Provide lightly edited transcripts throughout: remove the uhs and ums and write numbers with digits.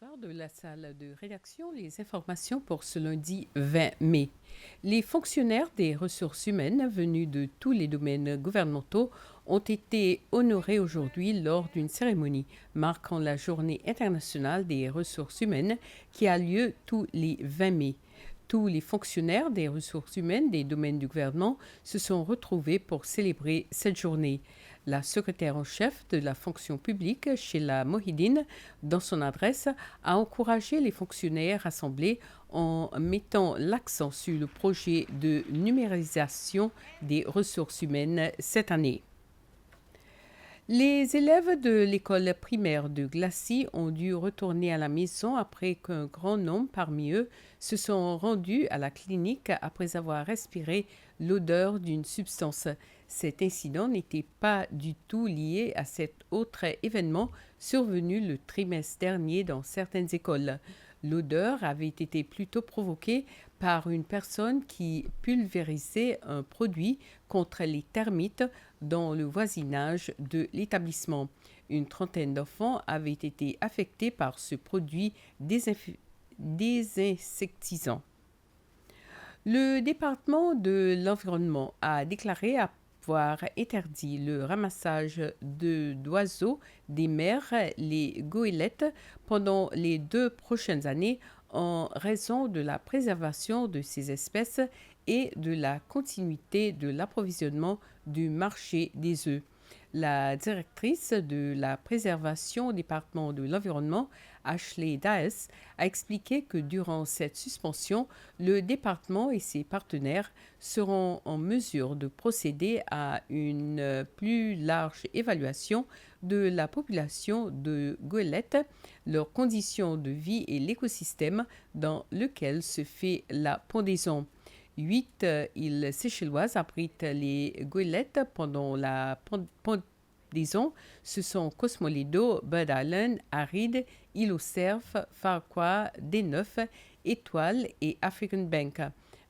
Bonsoir de la salle de rédaction. Les informations pour ce lundi 20 mai. Les fonctionnaires des ressources humaines venus de tous les domaines gouvernementaux ont été honorés aujourd'hui lors d'une cérémonie marquant la Journée internationale des ressources humaines qui a lieu tous les 20 mai. Tous les fonctionnaires des ressources humaines des domaines du gouvernement se sont retrouvés pour célébrer cette journée. La secrétaire en chef de la fonction publique, Sheila Mohidine, dans son adresse, a encouragé les fonctionnaires assemblés en mettant l'accent sur le projet de numérisation des ressources humaines cette année. Les élèves de l'école primaire de Glacis ont dû retourner à la maison après qu'un grand nombre parmi eux se sont rendus à la clinique après avoir respiré l'odeur d'une substance. Cet incident n'était pas du tout lié à cet autre événement survenu le trimestre dernier dans certaines écoles. L'odeur avait été plutôt provoquée par une personne qui pulvérisait un produit contre les termites dans le voisinage de l'établissement. Une trentaine d'enfants avaient été affectés par ce produit désinsectisant. Le département de l'environnement a déclaré avoir interdit le ramassage d'oiseaux des mers, les goélettes, pendant les 2 prochaines années en raison de la préservation de ces espèces et de la continuité de l'approvisionnement du marché des œufs. La directrice de la préservation au département de l'environnement, Ashley Daes, a expliqué que durant cette suspension, le département et ses partenaires seront en mesure de procéder à une plus large évaluation de la population de goélettes, leurs conditions de vie et l'écosystème dans lequel se fait la pendaison. 8 îles séchelloises abritent les goélettes pendant la pendaison. Ce sont Cosmoledo, Bird Island, Aride, Île aux Cerfs, Farquhar, Des-Neufs, Étoile et African Bank.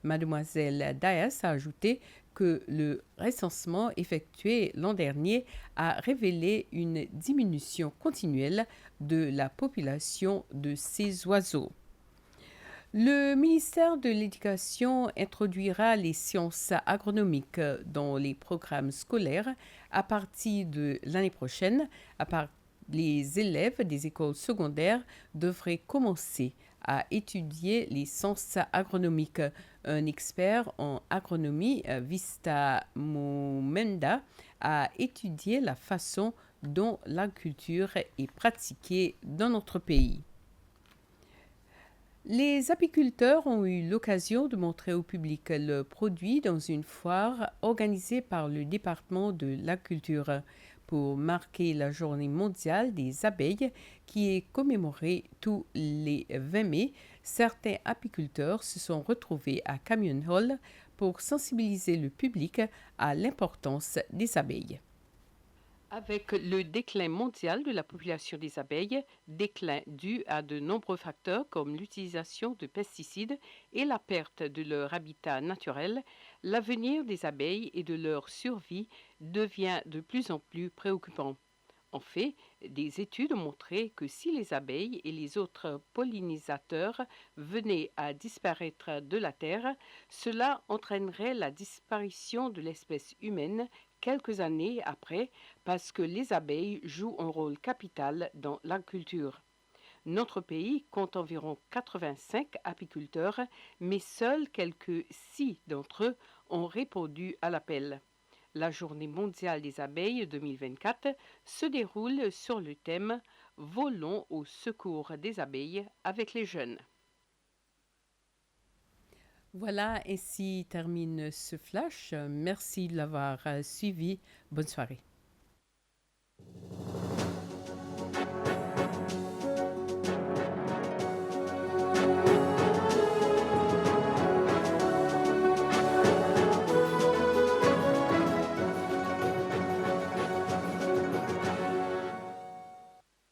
Mademoiselle Dias a ajouté que le recensement effectué l'an dernier a révélé une diminution continuelle de la population de ces oiseaux. Le ministère de l'Éducation introduira les sciences agronomiques dans les programmes scolaires à partir de l'année prochaine. Les élèves des écoles secondaires devraient commencer à étudier les sciences agronomiques. Un expert en agronomie, Vista Momenda, a étudié la façon dont l'agriculture est pratiquée dans notre pays. Les apiculteurs ont eu l'occasion de montrer au public leurs produits dans une foire organisée par le département de l'agriculture pour marquer la journée mondiale des abeilles qui est commémorée tous les 20 mai. Certains apiculteurs se sont retrouvés à Camion Hall pour sensibiliser le public à l'importance des abeilles. Avec le déclin mondial de la population des abeilles, déclin dû à de nombreux facteurs comme l'utilisation de pesticides et la perte de leur habitat naturel, l'avenir des abeilles et de leur survie devient de plus en plus préoccupant. En fait, des études ont montré que si les abeilles et les autres pollinisateurs venaient à disparaître de la Terre, cela entraînerait la disparition de l'espèce humaine quelques années après parce que les abeilles jouent un rôle capital dans l'agriculture. Notre pays compte environ 85 apiculteurs, mais seuls quelques 6 d'entre eux ont répondu à l'appel. La Journée mondiale des abeilles 2024 se déroule sur le thème « Volons au secours des abeilles avec les jeunes ». Voilà, ainsi termine ce flash. Merci de l'avoir suivi. Bonne soirée.